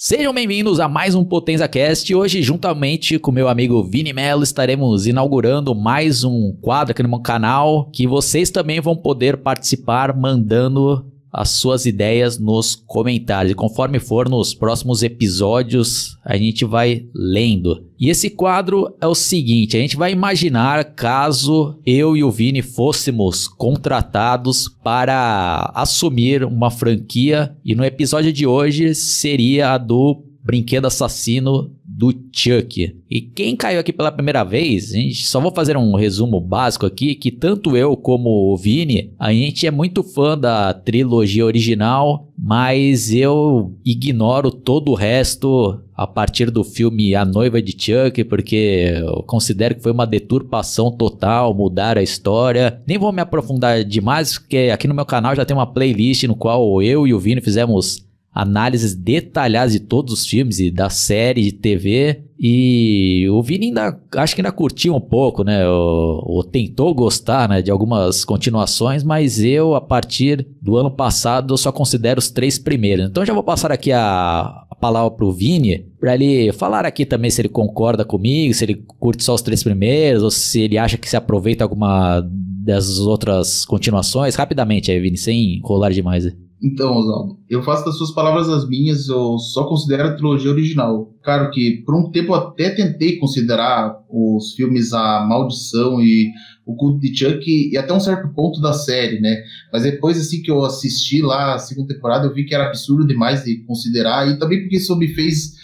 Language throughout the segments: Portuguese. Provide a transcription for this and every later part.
Sejam bem-vindos a mais um PotenzaCast. Hoje, juntamente com meu amigo Vini Mello, estaremos inaugurando mais um quadro aqui no meu canal, que vocês também vão poder participar mandando as suas ideias nos comentários. E conforme for nos próximos episódios, a gente vai lendo. E esse quadro é o seguinte: a gente vai imaginar caso eu e o Vini fôssemos contratados para assumir uma franquia. E no episódio de hoje seria a do Brinquedo Assassino do Chuck. E quem caiu aqui pela primeira vez, a gente só vou fazer um resumo básico aqui, que tanto eu como o Vini, a gente é muito fã da trilogia original, mas eu ignoro todo o resto a partir do filme A Noiva de Chuck, porque eu considero que foi uma deturpação total, mudar a história. Nem vou me aprofundar demais, porque aqui no meu canal já tem uma playlist no qual eu e o Vini fizemos análises detalhadas de todos os filmes e da série de TV. E o Vini ainda, acho que ainda curtiu um pouco, né? Ou tentou gostar, né, de algumas continuações, mas eu, a partir do ano passado, eu só considero os 3 primeiros. Então já vou passar aqui a palavra pro Vini, para ele falar aqui também se ele concorda comigo, se ele curte só os 3 primeiros, ou se ele acha que se aproveita alguma das outras continuações. Rapidamente aí, Vini, sem enrolar demais. Então, Oswaldo, eu faço das suas palavras as minhas, eu só considero a trilogia original. Claro que por um tempo eu até tentei considerar os filmes A Maldição e O Culto de Chuck e até um certo ponto da série, né? Mas depois assim que eu assisti lá a segunda temporada, eu vi que era absurdo demais de considerar, e também porque isso me fez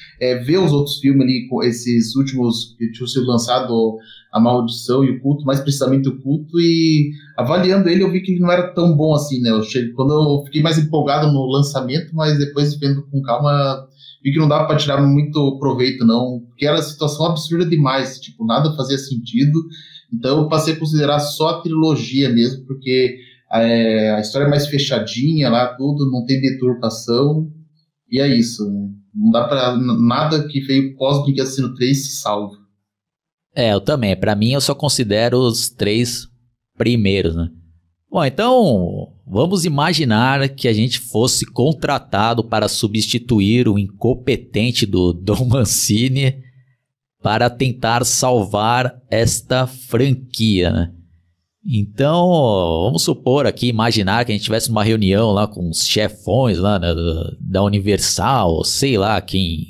ver os outros filmes ali, esses últimos que tinham sido lançados, A Maldição e O Culto, mais precisamente O Culto, e avaliando ele eu vi que ele não era tão bom assim, né? Quando eu fiquei mais empolgado no lançamento, mas depois vendo com calma, vi que não dava para tirar muito proveito não, porque era situação absurda demais, tipo, nada fazia sentido. Então eu passei a considerar só a trilogia mesmo, porque a história é mais fechadinha lá, tudo, não tem deturpação, e é isso, né? Não dá pra nada que veio pós-Brinquedo Assassino 3 se salva. Eu também. Pra mim, eu só considero os 3 primeiros, né? Bom, então, vamos imaginar que a gente fosse contratado para substituir o incompetente do Don Mancini para tentar salvar esta franquia, né? Então, vamos supor aqui, imaginar que a gente tivesse uma reunião lá com os chefões lá, né, da Universal, sei lá, quem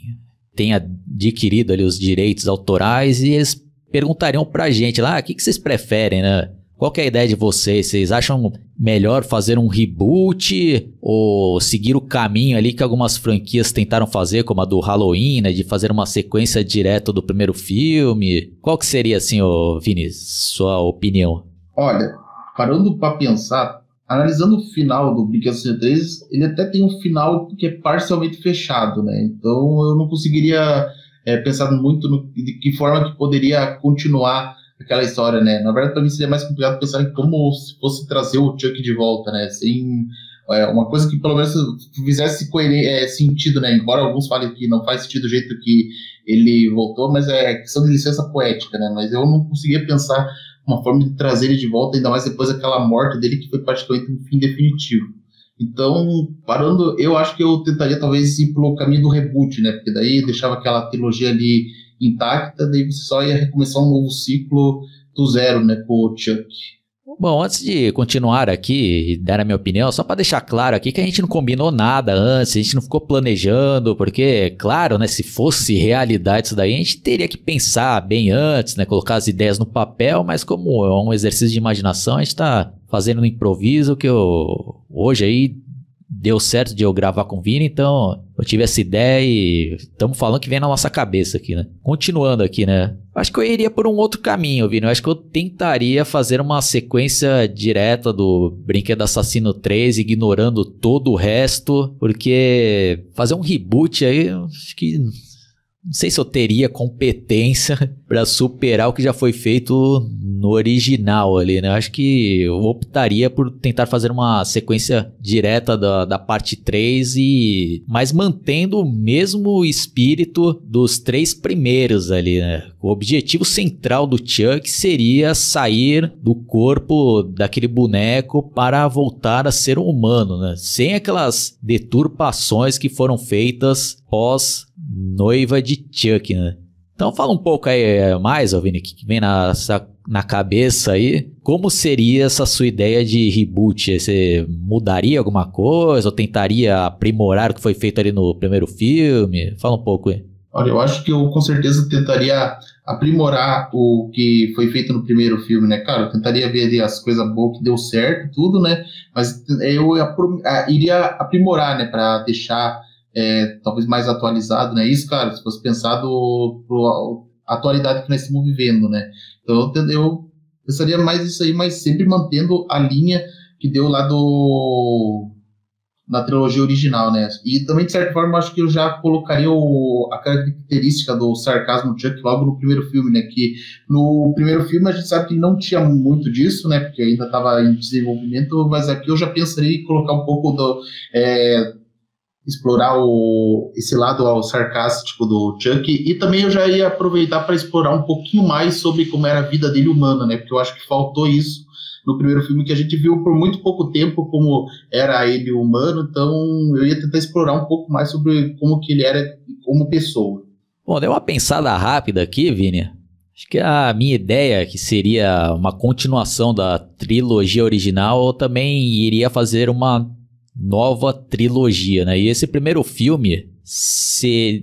tenha adquirido ali os direitos autorais, e eles perguntariam pra gente lá, o que vocês preferem, né? Qual que é a ideia de vocês? Vocês acham melhor fazer um reboot ou seguir o caminho ali que algumas franquias tentaram fazer, como a do Halloween, né, de fazer uma sequência direta do primeiro filme? Qual que seria, assim, Vini, sua opinião? Olha, parando para pensar, analisando o final do Brinquedo Assassino 3, ele até tem um final que é parcialmente fechado, né? Então eu não conseguiria pensar muito de que forma que poderia continuar aquela história, né? Na verdade, para mim seria mais complicado pensar em como se fosse trazer o Chuck de volta, né? Sem uma coisa que pelo menos fizesse sentido, né? Embora alguns falem que não faz sentido do jeito que ele voltou, mas é questão de licença poética, né? Mas eu não conseguia pensar uma forma de trazer ele de volta, ainda mais depois daquela morte dele, que foi praticamente um fim definitivo. Então, parando, eu acho que eu tentaria talvez ir pelo caminho do reboot, né? Porque daí deixava aquela trilogia ali intacta, daí você só ia recomeçar um novo ciclo do zero, né? Com o Chuck. Bom, antes de continuar aqui e dar a minha opinião, só para deixar claro aqui que a gente não combinou nada antes, a gente não ficou planejando, porque, claro, né, se fosse realidade isso daí, a gente teria que pensar bem antes, né, colocar as ideias no papel, mas como é um exercício de imaginação, a gente tá fazendo no improviso, que hoje aí deu certo de eu gravar com o Vini, então eu tive essa ideia e estamos falando que vem na nossa cabeça aqui, né? Continuando aqui, né? Acho que eu iria por um outro caminho, Vini. Eu acho que eu tentaria fazer uma sequência direta do Brinquedo Assassino 3, ignorando todo o resto, porque fazer um reboot aí, acho que não sei se eu teria competência para superar o que já foi feito no original ali, né? Eu acho que eu optaria por tentar fazer uma sequência direta da parte 3 mas mantendo o mesmo espírito dos 3 primeiros ali, né? O objetivo central do Chuck seria sair do corpo daquele boneco para voltar a ser um humano, né? Sem aquelas deturpações que foram feitas pós Noiva de Chuck, né? Então fala um pouco aí mais, Vini, que vem na cabeça aí. Como seria essa sua ideia de reboot? Você mudaria alguma coisa ou tentaria aprimorar o que foi feito ali no primeiro filme? Fala um pouco aí. Olha, eu acho que eu com certeza tentaria aprimorar o que foi feito no primeiro filme, né? Cara, eu tentaria ver ali as coisas boas que deu certo, tudo, né? Mas eu iria aprimorar, né? Pra deixar talvez mais atualizado, né? Isso, cara, se fosse pensado a atualidade que nós estamos vivendo, né? Então eu pensaria mais isso aí, mas sempre mantendo a linha que deu lá na trilogia original, né? E também, de certa forma, acho que eu já colocaria a característica do sarcasmo do Chuck logo no primeiro filme, né? Que no primeiro filme a gente sabe que não tinha muito disso, né? Porque ainda estava em desenvolvimento, mas aqui eu já pensaria em colocar um pouco explorar esse lado sarcástico do Chuck, e também eu já ia aproveitar para explorar um pouquinho mais sobre como era a vida dele humana, né? Porque eu acho que faltou isso no primeiro filme, que a gente viu por muito pouco tempo como era ele humano, então eu ia tentar explorar um pouco mais sobre como que ele era como pessoa. Bom, dei uma pensada rápida aqui, Vini. Acho que a minha ideia, que seria uma continuação da trilogia original, eu também iria fazer uma nova trilogia, né? E esse primeiro filme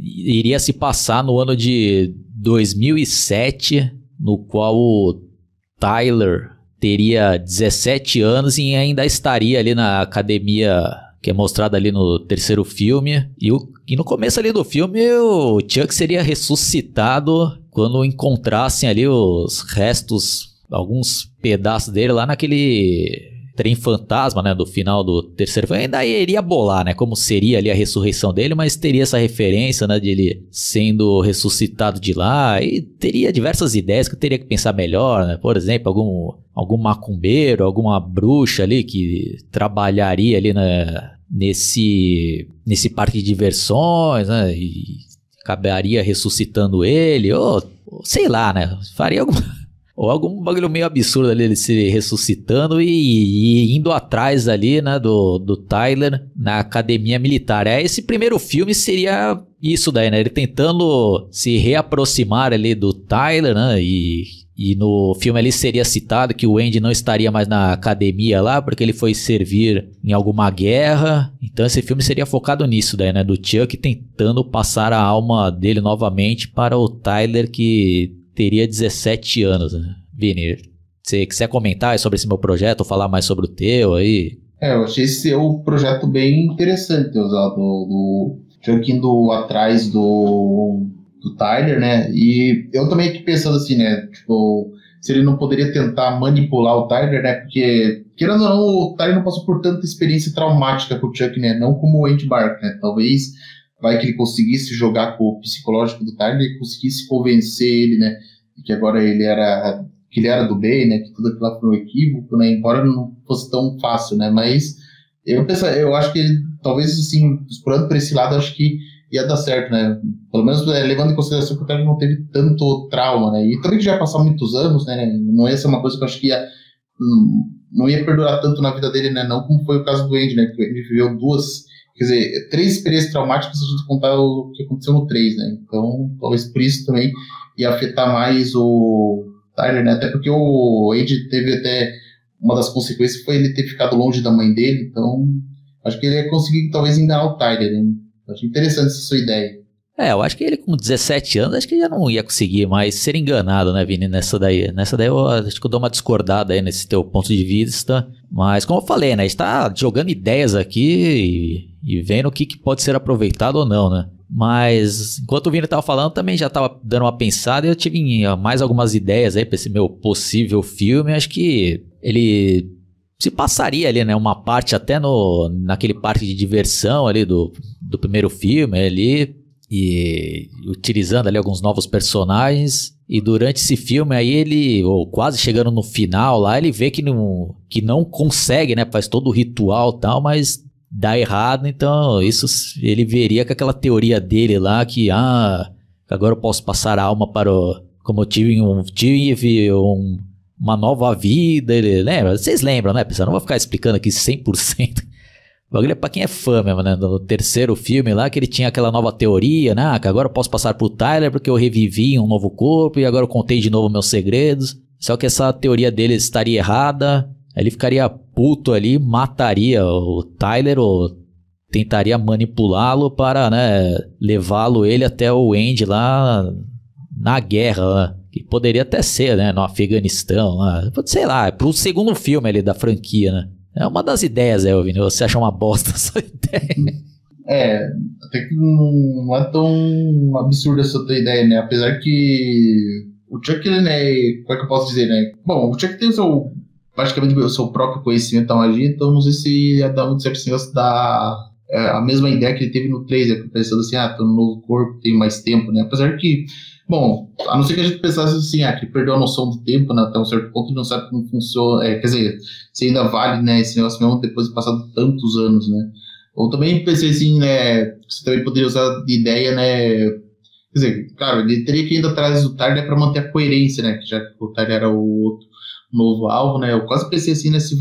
iria se passar no ano de 2007, no qual o Tyler teria 17 anos e ainda estaria ali na academia que é mostrada ali no terceiro filme. E no começo ali do filme, o Chuck seria ressuscitado quando encontrassem ali os restos, alguns pedaços dele lá naquele trem fantasma, né, do final do terceiro filme. Ainda iria bolar, né, como seria ali a ressurreição dele, mas teria essa referência, né, de ele sendo ressuscitado de lá, e teria diversas ideias que eu teria que pensar melhor, né, por exemplo, algum macumbeiro, alguma bruxa ali que trabalharia ali, né, nesse parque de diversões, né, e acabaria ressuscitando ele, ou sei lá, né, faria ou algum bagulho meio absurdo ali, ele se ressuscitando e indo atrás ali, né, do Tyler na academia militar. Esse primeiro filme seria isso daí, né, ele tentando se reaproximar ali do Tyler, né, e no filme ali seria citado que o Andy não estaria mais na academia lá, porque ele foi servir em alguma guerra. Então esse filme seria focado nisso daí, né, do Chuck tentando passar a alma dele novamente para o Tyler, que teria 17 anos, né? Vini, você quiser comentar sobre esse meu projeto ou falar mais sobre o teu aí? Eu achei esse seu projeto bem interessante, do Chuck indo atrás do Tyler, né? E eu também aqui pensando assim, né? Tipo, se ele não poderia tentar manipular o Tyler, né? Porque, querendo ou não, o Tyler não passou por tanta experiência traumática com o Chuck, né? Não como o Andy Barker, né? Talvez vai que ele conseguisse jogar com o psicológico do Tyler e conseguisse convencer ele, né, que agora que ele era do bem, né, que tudo aquilo lá foi um equívoco, né, embora não fosse tão fácil, né, mas eu acho que talvez, assim, explorando por esse lado, acho que ia dar certo, né, pelo menos levando em consideração que o Tyler não teve tanto trauma, né, e também que já passaram muitos anos, né, não ia ser uma coisa que eu acho que não ia perdurar tanto na vida dele, né, não como foi o caso do Andy, né, que o Andy viveu quer dizer, 3 experiências traumáticas se a gente contar o que aconteceu no 3, né? Então, talvez por isso também ia afetar mais o Tyler, né? Até porque o Andy teve até uma das consequências foi ele ter ficado longe da mãe dele, então acho que ele ia conseguir talvez enganar o Tyler, né? Acho interessante essa sua ideia. Eu acho que ele com 17 anos, acho que já não ia conseguir mais ser enganado, né, Vini, nessa daí eu acho que eu dou uma discordada aí nesse teu ponto de vista, mas como eu falei, né, a gente tá jogando ideias aqui e vendo o que pode ser aproveitado ou não, né, mas enquanto o Vini tava falando, também já tava dando uma pensada e eu tive mais algumas ideias aí pra esse meu possível filme. Acho que ele se passaria ali, né, uma parte até naquele parque de diversão ali do primeiro filme ali. e utilizando ali alguns novos personagens. E durante esse filme aí ele, ou quase chegando no final lá, ele vê que não consegue, né? Faz todo o ritual e tal, mas dá errado. Então isso ele veria com aquela teoria dele lá que agora eu posso passar a alma para como eu tive uma nova vida. Ele lembra? Vocês lembram, né, pessoal? Não vou ficar explicando aqui 100%. O bagulho é pra quem é fã mesmo, né? No terceiro filme lá, que ele tinha aquela nova teoria, né? Que agora eu posso passar pro Tyler porque eu revivi um novo corpo e agora eu contei de novo meus segredos. Só que essa teoria dele estaria errada. Aí ele ficaria puto ali, mataria o Tyler ou tentaria manipulá-lo para, né, levá-lo ele até o Andy lá na guerra, lá. Que poderia até ser, né? No Afeganistão, lá. Sei lá, pro segundo filme ali da franquia, né? É uma das ideias, Vini. Você acha uma bosta essa ideia? Até que não é tão absurda essa tua ideia, né? Apesar que o Chuck, né? Como é que eu posso dizer, né? Bom, o Chuck tem praticamente o seu próprio conhecimento da magia, então não sei se ia dar muito certo esse negócio da a mesma ideia que ele teve no 3, né? Pensando assim, tô no novo corpo, tenho mais tempo, né? Apesar que, bom, a não ser que a gente pensasse assim, que perdeu a noção do tempo, né, até um certo ponto e não sabe como funciona, quer dizer, se ainda vale, né, esse negócio mesmo depois de passado tantos anos, né. Ou também pensei assim, né, você também poderia usar de ideia, né, quer dizer, claro, ele teria que ir atrás do Tyler para manter a coerência, né, já que o Tyler era o outro novo alvo, né, eu quase pensei assim, né, se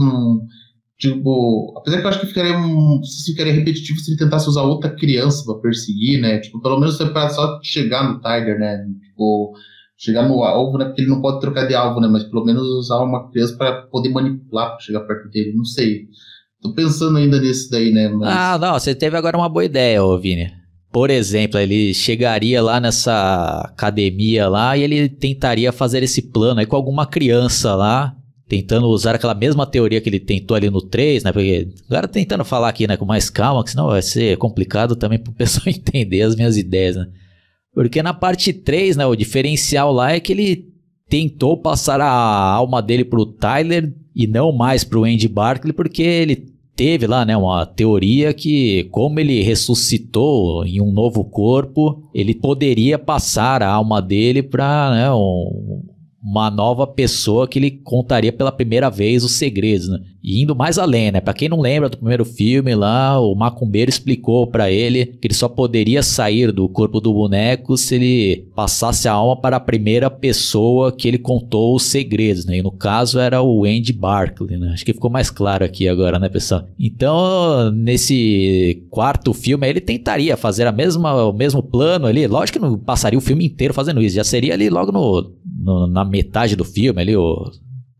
tipo, apesar que eu acho que ficaria repetitivo se ele tentasse usar outra criança pra perseguir, né? Tipo, pelo menos para só chegar no Tiger, né? Tipo, chegar no alvo, né? Porque ele não pode trocar de alvo, né? Mas pelo menos usar uma criança para poder manipular pra chegar perto dele. Não sei. Tô pensando ainda nisso daí, né? Mas... não, você teve agora uma boa ideia, Vini. Por exemplo, ele chegaria lá nessa academia lá e ele tentaria fazer esse plano aí com alguma criança lá, tentando usar aquela mesma teoria que ele tentou ali no 3, né? Porque agora tentando falar aqui, né, com mais calma, que senão vai ser complicado também pro pessoal entender as minhas ideias, né? Porque na parte 3, né, o diferencial lá é que ele tentou passar a alma dele pro Tyler e não mais pro Andy Barclay, porque ele teve lá, né, uma teoria que como ele ressuscitou em um novo corpo, ele poderia passar a alma dele pra, né, uma nova pessoa que ele contaria pela primeira vez os segredos, né? E indo mais além, né? Pra quem não lembra do primeiro filme lá, o macumbeiro explicou pra ele que ele só poderia sair do corpo do boneco se ele passasse a alma para a primeira pessoa que ele contou os segredos, né? E no caso era o Andy Barclay, né? Acho que ficou mais claro aqui agora, né, pessoal? Então, nesse quarto filme, ele tentaria fazer o mesmo plano ali. Lógico que não passaria o filme inteiro fazendo isso. Já seria ali logo na metade do filme ali,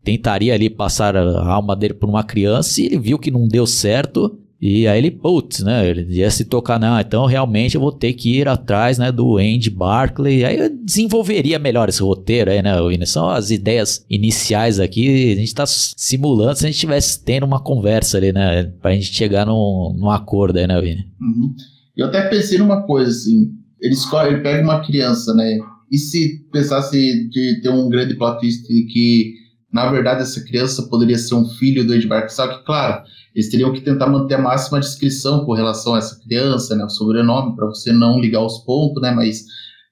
tentaria ali passar a alma dele por uma criança e ele viu que não deu certo e aí ele, né, ele ia se tocar, não, então realmente eu vou ter que ir atrás, né, do Andy Barclay, aí eu desenvolveria melhor esse roteiro aí, né, Vini? São as ideias iniciais aqui, a gente tá simulando se a gente estivesse tendo uma conversa ali, né, pra gente chegar num acordo aí, né, Vini? Uhum. Eu até pensei numa coisa, assim, ele pega uma criança, né, e se pensasse de ter um grande plot twist que, na verdade, essa criança poderia ser um filho do Andy Barclay, só que, claro, eles teriam que tentar manter a máxima descrição com relação a essa criança, né, o sobrenome, para você não ligar os pontos, né, mas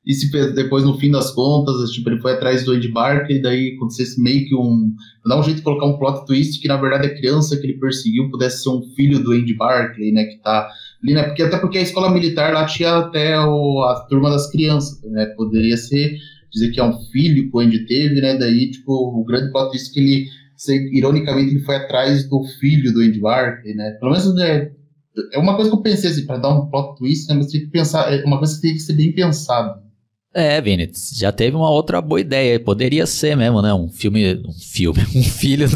e se depois, no fim das contas, tipo, ele foi atrás do Andy Barclay e daí acontecesse meio que dá um jeito de colocar um plot twist que, na verdade, a criança que ele perseguiu pudesse ser um filho do Andy Barclay, né, que tá ali, né, porque a escola militar lá tinha até a turma das crianças, né, poderia dizer que é um filho que o Andy teve, né, daí, tipo, o grande plot twist que ele, ironicamente, ele foi atrás do filho do Andy Barclay, né, pelo menos, né, é uma coisa que eu pensei, assim, pra dar um plot twist, né, mas tem que pensar, é uma coisa que tem que ser bem pensado. Vini, já teve uma outra boa ideia. Poderia ser mesmo, né? Um filho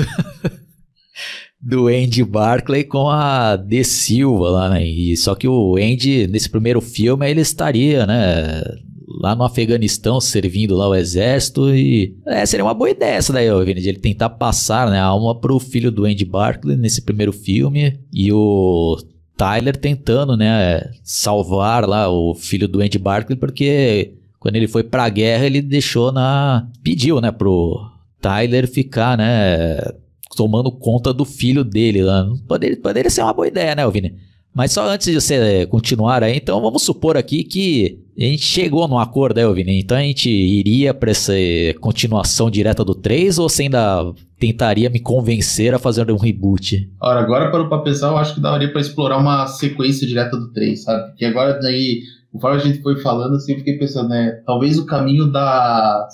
do Andy Barclay com a De Silva lá, né? E só que o Andy, nesse primeiro filme, ele estaria, né, lá no Afeganistão, servindo lá o exército e... seria uma boa ideia essa daí, Vini, de ele tentar passar, né, a alma pro filho do Andy Barclay nesse primeiro filme e o Tyler tentando, né, salvar lá o filho do Andy Barclay, porque... Quando ele foi pra guerra, ele pediu, né, pro Tyler ficar, né, tomando conta do filho dele lá. Poderia ser uma boa ideia, né, Vini? Mas só antes de você continuar aí, então vamos supor aqui que a gente chegou num acordo aí, Vini. Então a gente iria para essa continuação direta do 3 ou você ainda tentaria me convencer a fazer um reboot? Ora, agora parou pra pensar, eu acho que daria pra explorar uma sequência direta do 3, sabe? Porque agora daí, conforme a gente foi falando, assim, eu fiquei pensando, né? Talvez o caminho da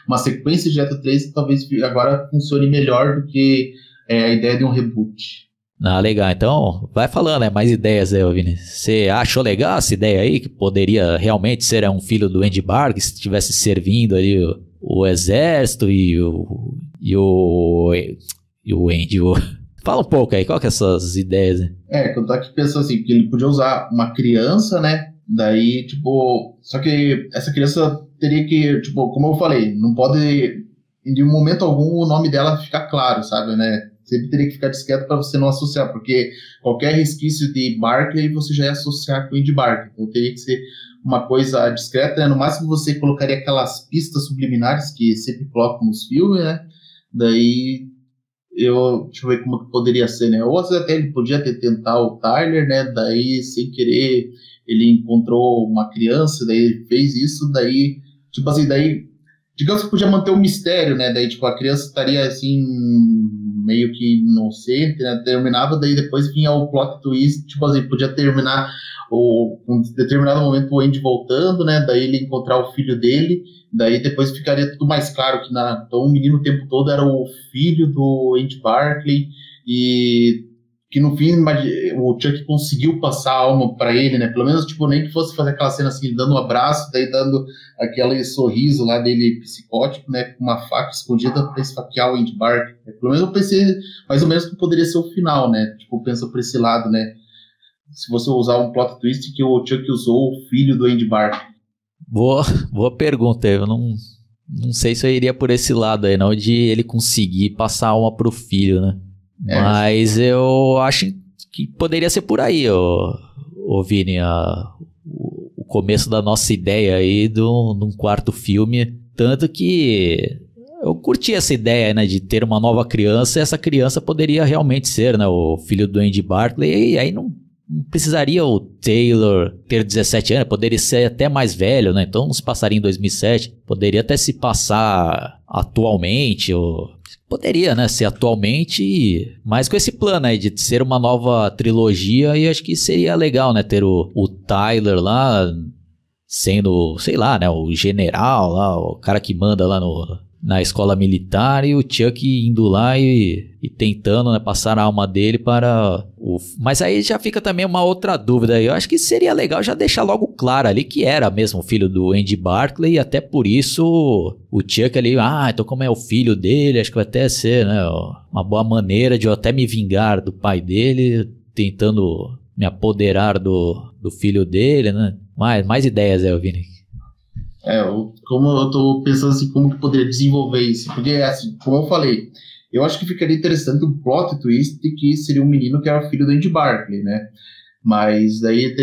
uma sequência direta do 3 talvez agora funcione melhor do que a ideia de um reboot. Ah, legal. Então, vai falando, né? Mais ideias aí, Vini. Você achou legal essa ideia aí? Que poderia realmente ser um filho do Andy Barclay, se estivesse servindo ali o exército e o Andy. Fala um pouco aí, qual que é essas ideias? Né? Que eu tô aqui pensando assim, que ele podia usar uma criança, né? Daí, tipo... Só que essa criança teria que, tipo, como eu falei, não pode, em momento algum, o nome dela ficar claro, sabe, né? Sempre teria que ficar discreto para você não associar, porque qualquer resquício de Barclay você já ia associar com o Andy Barclay. Então teria que ser uma coisa discreta, né? No máximo você colocaria aquelas pistas subliminares que sempre colocam nos filmes, né? Daí, deixa eu ver como que poderia ser, né? Ou até ele podia tentar o Tyler, né? Daí, sem querer, ele encontrou uma criança, daí ele fez isso, daí, tipo assim, daí, digamos que podia manter o mistério, né? Daí, tipo, a criança estaria, assim, meio que inocente, né? Terminava, daí depois vinha o plot twist, tipo assim, podia terminar um determinado momento o Andy voltando, né? Daí ele encontrar o filho dele, daí depois ficaria tudo mais claro que então o menino o tempo todo era o filho do Andy Barclay e que no fim o Chuck conseguiu passar a alma pra ele, né? Pelo menos, tipo, nem que fosse fazer aquela cena assim, dando um abraço, daí dando aquele sorriso lá dele psicótico, né? Com uma faca escondida pra esfaquear o Andy Barclay. Pelo menos eu pensei mais ou menos que poderia ser o final, né? Tipo, pensa por esse lado, né? Se você usar um plot twist que o Chuck usou o filho do Andy Barclay. Boa pergunta, eu não sei se eu iria por esse lado aí, não, de ele conseguir passar a alma pro filho, né? Mas eu acho que poderia ser por aí, Vini, o começo da nossa ideia aí de um quarto filme. Tanto que eu curti essa ideia, né, de ter uma nova criança, e essa criança poderia realmente ser, né, o filho do Andy Barclay, e aí não precisaria o Taylor ter 17 anos, poderia ser até mais velho, né? Então não se passaria em 2007, poderia até se passar atualmente, poderia, né, ser atualmente, mas com esse plano aí de ser uma nova trilogia, e acho que seria legal, né, ter o Tyler lá sendo, sei lá, né, o general lá, o cara que manda lá na escola militar, e o Chuck indo lá e tentando, né, passar a alma dele para o... Mas aí já fica também uma outra dúvida. Eu acho que seria legal já deixar logo claro ali que era mesmo o filho do Andy Barclay, e até por isso o Chuck ali, então como é o filho dele, acho que vai até ser, né, uma boa maneira de eu até me vingar do pai dele, tentando me apoderar do filho dele, né? Mais ideias aí, Vini. Como eu tô pensando assim, como que poderia desenvolver isso? Porque, assim, como eu falei, eu acho que ficaria interessante um plot twist de que seria um menino que era filho do Andy Barclay, né? Mas daí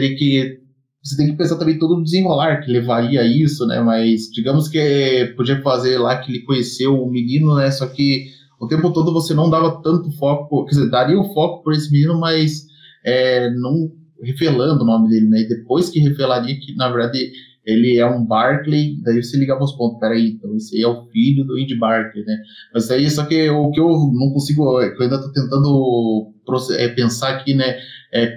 você tem que pensar também todo o desenrolar que levaria a isso, né? Mas digamos que podia fazer lá que ele conheceu o menino, né? Só que o tempo todo você não dava tanto foco, quer dizer, daria o foco por esse menino, mas não revelando o nome dele, né? E depois que revelaria que, na verdade, ele é um Barclay, daí você ligava os pontos, peraí, então esse aí é o filho do Andy Barclay, né? Mas aí, só que o que eu não consigo, que eu ainda tô tentando pensar aqui, né,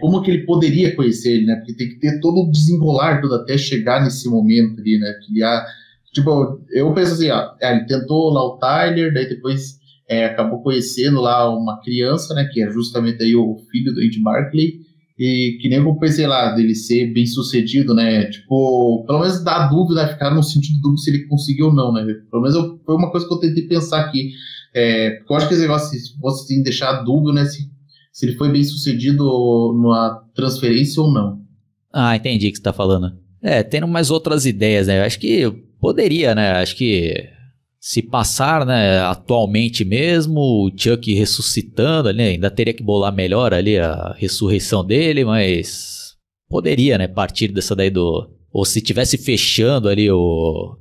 como que ele poderia conhecer ele, né? Porque tem que ter todo o desenrolar tudo até chegar nesse momento ali, né? Tipo, eu penso assim, ele tentou lá o Tyler, daí depois acabou conhecendo lá uma criança, né, que é justamente aí o filho do Andy Barclay, e que nem eu pensei lá, dele ser bem sucedido, né, tipo, pelo menos dá dúvida, ficar no sentido dúvida se ele conseguiu ou não, né, pelo menos foi uma coisa que eu tentei pensar aqui, porque eu acho que esse negócio, se você tem que deixar dúvida, né, se ele foi bem sucedido na transferência ou não. Entendi o que você tá falando. Tendo mais outras ideias, né, eu acho que poderia, né, acho que se passar, né, atualmente mesmo, o Chuck ressuscitando ali, ainda teria que bolar melhor ali a ressurreição dele, mas poderia, né, partir dessa daí ou se tivesse fechando ali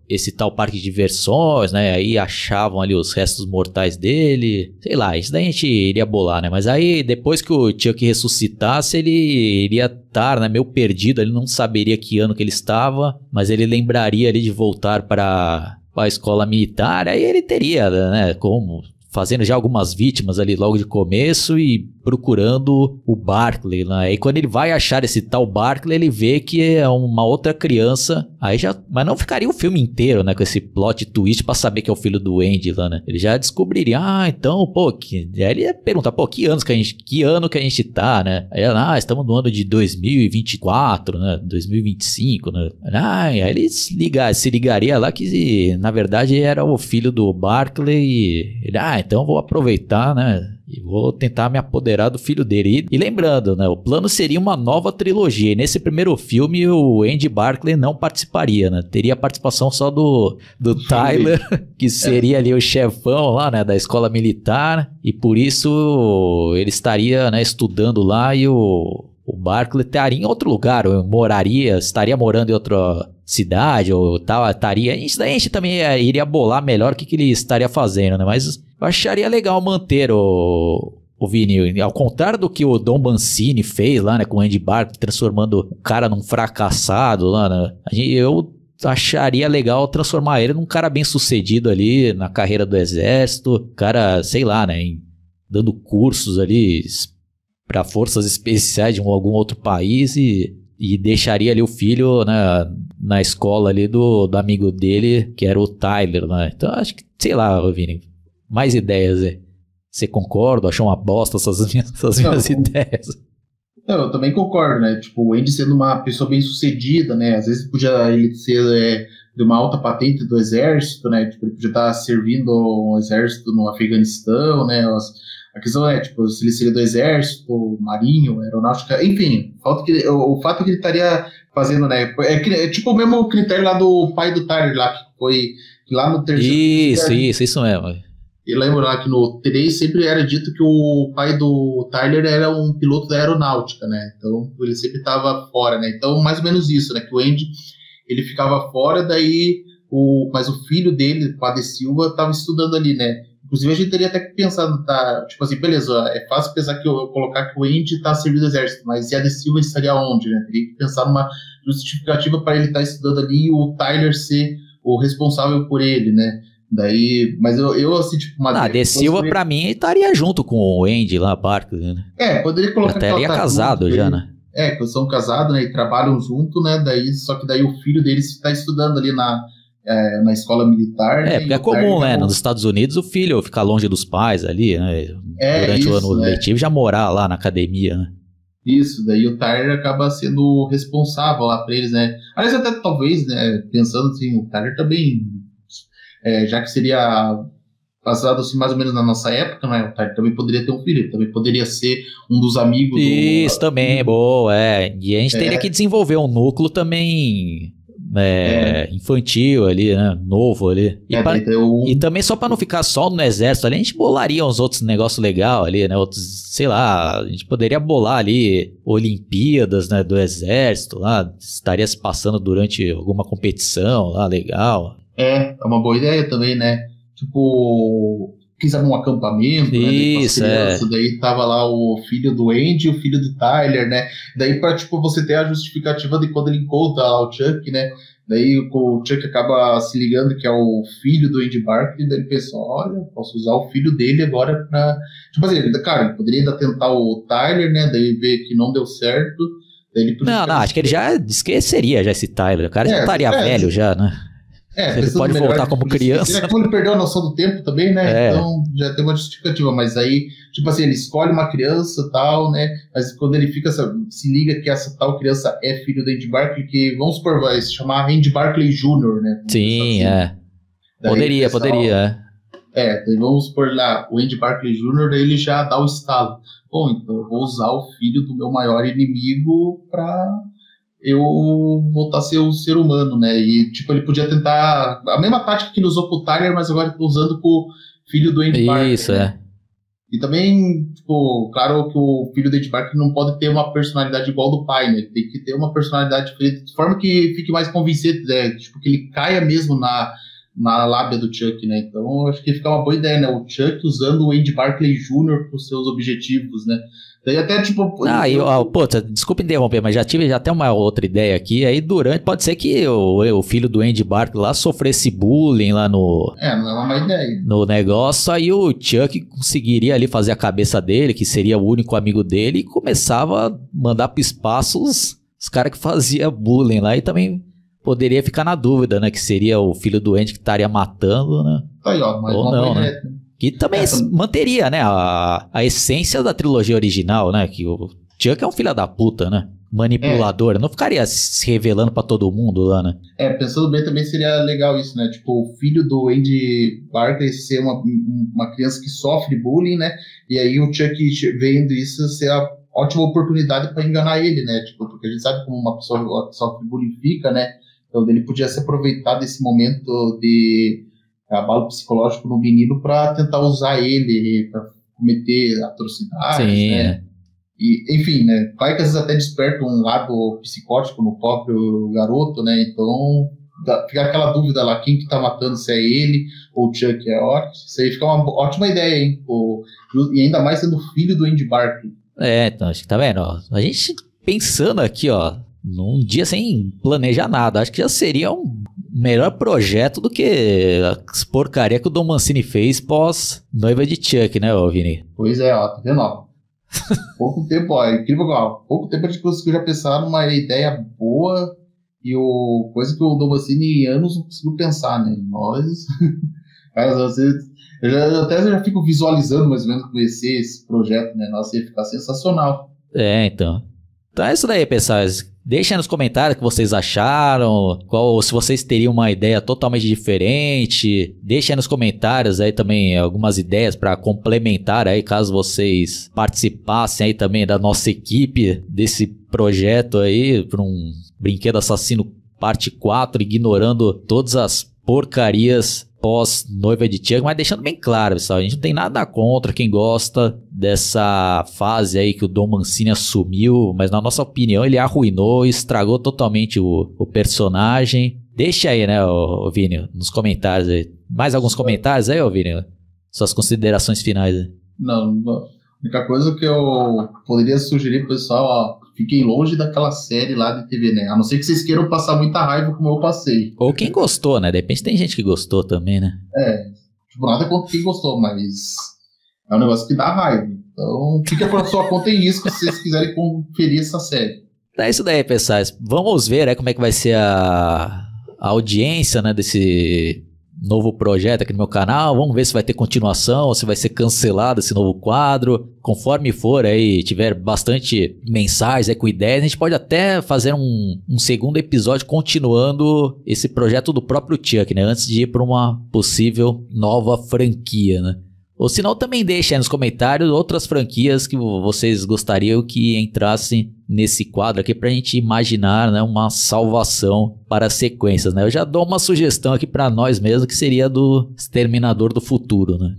esse tal parque de diversões, né? Aí achavam ali os restos mortais dele. Sei lá, isso daí a gente iria bolar, né? Mas aí depois que o Chuck ressuscitasse, ele iria estar, né, meio perdido. Ele não saberia que ano que ele estava, mas ele lembraria ali de voltar para a escola militar. Aí ele teria, né, como... fazendo já algumas vítimas ali logo de começo e procurando o Barkley, né? E quando ele vai achar esse tal Barkley, ele vê que é uma outra criança. Aí já... Mas não ficaria o filme inteiro, né? Com esse plot twist pra saber que é o filho do Andy lá, né? Ele já descobriria, então, pô... Aí ele ia perguntar, pô, que ano que a gente tá, né? Aí ela, estamos no ano de 2024, né? 2025, né? Aí ele se ligaria lá que, na verdade, era o filho do Barkley e... Ele, então vou aproveitar, né? E vou tentar me apoderar do filho dele. E lembrando, né? O plano seria uma nova trilogia. E nesse primeiro filme, o Andy Barkley não participaria, né? Teria a participação só do Tyler, que seria ali o chefão lá, né? Da escola militar. E por isso ele estaria, né, estudando lá e o Barkley estaria em outro lugar, estaria morando em outra cidade, ou tal, estaria... Isso daí a gente também iria bolar melhor o que ele estaria fazendo, né? Mas eu acharia legal manter o Vini, ao contrário do que o Don Mancini fez lá, né, com o Andy Barkley, transformando o cara num fracassado lá, né? Eu acharia legal transformar ele num cara bem sucedido ali na carreira do exército, cara, sei lá, né, dando cursos ali para forças especiais de algum outro país e deixaria ali o filho, né, na escola ali do amigo dele, que era o Tyler, né? Então acho que, sei lá, Vini, mais ideias aí. Você concorda? Achou uma bosta essas minhas ideias? Não, eu também concordo, né? Tipo, o Andy sendo uma pessoa bem sucedida, né? Às vezes podia ele ser de uma alta patente do exército, né? Tipo, ele podia estar servindo o exército no Afeganistão, né? A questão é, tipo, se ele seria do exército, marinho, aeronáutica, enfim, o fato que ele estaria fazendo, né? É tipo o mesmo critério lá do pai do Tyler lá, que foi lá no terceiro... Isso mesmo. E lembro lá que no 3 sempre era dito que o pai do Tyler era um piloto da aeronáutica, né? Então ele sempre estava fora, né? Então mais ou menos isso, né? Que o Andy, ele ficava fora, mas o filho dele, o Padre Silva, estava estudando ali, né? Inclusive a gente teria até que pensar, tá? Tipo assim, beleza, é fácil pensar que eu colocar que o Andy está servindo do exército, mas e a de Silva estaria onde, né? Teria que pensar numa justificativa para ele estar estudando ali e o Tyler ser o responsável por ele, né? Daí, mas eu assim, tipo... De Silva, pra mim, estaria junto com o Andy lá, Barkley, né? Poderia colocar... Até ele é casado já, né? Que eles são casados, né, e trabalham junto, né, só que daí o filho deles está estudando ali na escola militar. Né, porque é comum, né, nos Estados Unidos o filho ficar longe dos pais ali, né, durante o ano letivo, já morar lá na academia, né? Isso, daí o Tyler acaba sendo responsável lá pra eles, né? Aliás, até talvez, né, pensando assim, o Tyler também... já que seria passado assim mais ou menos na nossa época, né? O Tyler também poderia ter um filho, ele também poderia ser um dos amigos Isso também, boa, E a gente teria que desenvolver um núcleo também infantil ali, né? Novo ali. E também só pra não ficar só no exército ali, a gente bolaria uns outros negócios legais ali, né? Outros, sei lá, a gente poderia bolar ali Olimpíadas, né? Do exército lá, estaria se passando durante alguma competição lá, legal. É uma boa ideia também, né? Tipo, quem sabe um acampamento, isso, né? Daí tava lá o filho do Andy e o filho do Tyler, né? Daí pra, tipo, você ter a justificativa de quando ele encontra lá o Chuck, né? Daí o Chuck acaba se ligando que é o filho do Andy Barkley, daí ele pensa, olha, posso usar o filho dele agora pra... Tipo assim, cara, ele poderia ainda tentar o Tyler, né? Daí ver que não deu certo. Daí ele acho que ele já esqueceria já esse Tyler. O cara já estaria velho já, né? Ele pode voltar como criança. Como ele perdeu a noção do tempo também, né? Então já tem uma justificativa. Mas aí, tipo assim, ele escolhe uma criança e tal, né? Mas quando ele se liga que essa tal criança é filho do Andy Barkley, que vamos supor, vai se chamar Andy Barkley Jr., né? Sim, assim. Poderia. Daí vamos supor lá, o Andy Barkley Jr., daí ele já dá o estalo. Bom, então eu vou usar o filho do meu maior inimigo pra... eu voltar a ser um ser humano, né? E, tipo, ele podia tentar a mesma tática que ele usou com o Tyler, mas agora ele tá usando com o filho do Andy Barkley. Isso, né? E também, tipo, claro que o filho do Ed Barkley não pode ter uma personalidade igual do pai, né? Tem que ter uma personalidade diferente, de forma que fique mais convincente, né? Tipo, que ele caia mesmo na lábia do Chuck, né? Então, eu acho que fica uma boa ideia, né? O Chuck usando o Andy Barkley Jr. para os seus objetivos, né? Daí até, tipo... Desculpa interromper, mas já tive até uma outra ideia aqui. Aí pode ser que o filho do Andy Barkley lá sofresse bullying lá no... não é uma má ideia. No negócio, aí o Chuck conseguiria ali fazer a cabeça dele, que seria o único amigo dele, e começava a mandar pro espaço os caras que faziam bullying lá, e também poderia ficar na dúvida, né, que seria o filho do Andy que estaria matando, né? Aí, ó, mas ou não, né? Que também manteria, né, a essência da trilogia original, né, que o Chuck é um filho da puta, né, manipulador, não ficaria se revelando pra todo mundo lá, né. Pensando bem também seria legal isso, né, tipo, o filho do Andy Barkley ser uma criança que sofre bullying, né, e aí o Chuck vendo isso ser a ótima oportunidade pra enganar ele, né, tipo, porque a gente sabe como uma pessoa que sofre bullying fica, né, então ele podia se aproveitar desse momento de abalo psicológico no menino para tentar usar ele para cometer atrocidades, sim, né? E, enfim, né? Claro que às vezes até desperta um lado psicótico no próprio garoto, né? Então fica aquela dúvida lá, quem que tá matando, se é ele ou o Chuck, isso aí fica uma ótima ideia, hein? E ainda mais sendo filho do Andy Barkley. Então, acho que tá vendo, ó, a gente pensando aqui, ó, num dia sem planejar nada, acho que já seria um melhor projeto do que as porcaria que o Don Mancini fez pós Noiva de Chuck, né, Vini? Pois é, ó, tá vendo, ó. Pouco tempo, ó, incrível, ó, pouco tempo a gente conseguiu já pensar numa ideia boa e coisa que o Don Mancini em anos não conseguiu pensar, né? Nós, cara, eu já fico visualizando mais ou menos conhecer esse projeto, né? Nossa, ia ficar sensacional. Então é isso daí, pessoal. Deixem nos comentários o que vocês acharam, se vocês teriam uma ideia totalmente diferente. Deixem nos comentários aí também algumas ideias para complementar aí, caso vocês participassem aí também da nossa equipe desse projeto aí, para um Brinquedo Assassino parte 4, ignorando todas as porcarias pós Noiva de Chuck, mas deixando bem claro, pessoal, a gente não tem nada contra quem gosta dessa fase aí que o Don Mancini assumiu, mas na nossa opinião ele arruinou e estragou totalmente o personagem. Deixa aí, né, Vini, nos comentários aí. Mais alguns comentários aí, Vini? Suas considerações finais aí. Não. A única coisa que eu poderia sugerir pro pessoal, ó, fiquem longe daquela série lá de TV, né? A não ser que vocês queiram passar muita raiva como eu passei. Ou quem gostou, né? De repente tem gente que gostou também, né? Tipo, nada contra quem gostou, mas é um negócio que dá raiva. Então, fica por sua conta em risco se vocês quiserem conferir essa série. É isso daí, pessoal. Vamos ver como é que vai ser a audiência, né, desse novo projeto aqui no meu canal. Vamos ver se vai ter continuação, se vai ser cancelado esse novo quadro. Conforme for aí, tiver bastante mensagens aí com ideias, a gente pode até fazer um segundo episódio continuando esse projeto do próprio Chuck, né? Antes de ir para uma possível nova franquia, né? Ou se não, também deixe aí nos comentários outras franquias que vocês gostariam que entrassem nesse quadro aqui pra gente imaginar, né, uma salvação para as sequências, né? Eu já dou uma sugestão aqui pra nós mesmos, que seria do Exterminador do Futuro, né?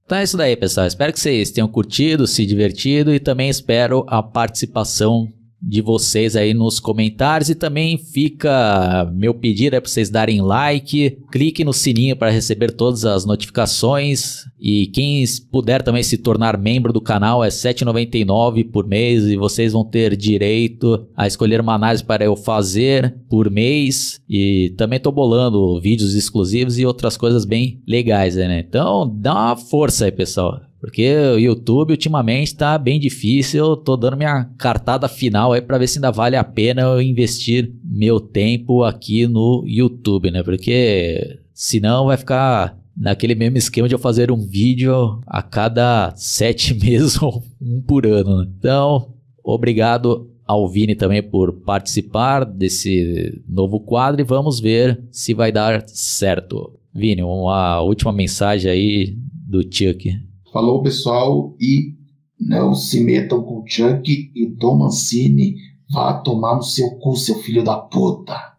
Então é isso daí, pessoal. Espero que vocês tenham curtido, se divertido e também espero a participação de vocês aí nos comentários, e também fica meu pedido para vocês darem like, clique no sininho para receber todas as notificações, e quem puder também se tornar membro do canal é R$ 7,99 por mês, e vocês vão ter direito a escolher uma análise para eu fazer por mês, e também tô bolando vídeos exclusivos e outras coisas bem legais, né? Então dá uma força aí, pessoal. Porque o YouTube ultimamente tá bem difícil, eu tô dando minha cartada final aí pra ver se ainda vale a pena eu investir meu tempo aqui no YouTube, né? Porque senão vai ficar naquele mesmo esquema de eu fazer um vídeo a cada 7 meses ou um por ano, né? Então, obrigado ao Vini também por participar desse novo quadro, e vamos ver se vai dar certo. Vini, uma última mensagem aí do Chuck. Falou, pessoal, e não se metam com Chuck e Don Mancini. Vá tomar no seu cu, seu filho da puta.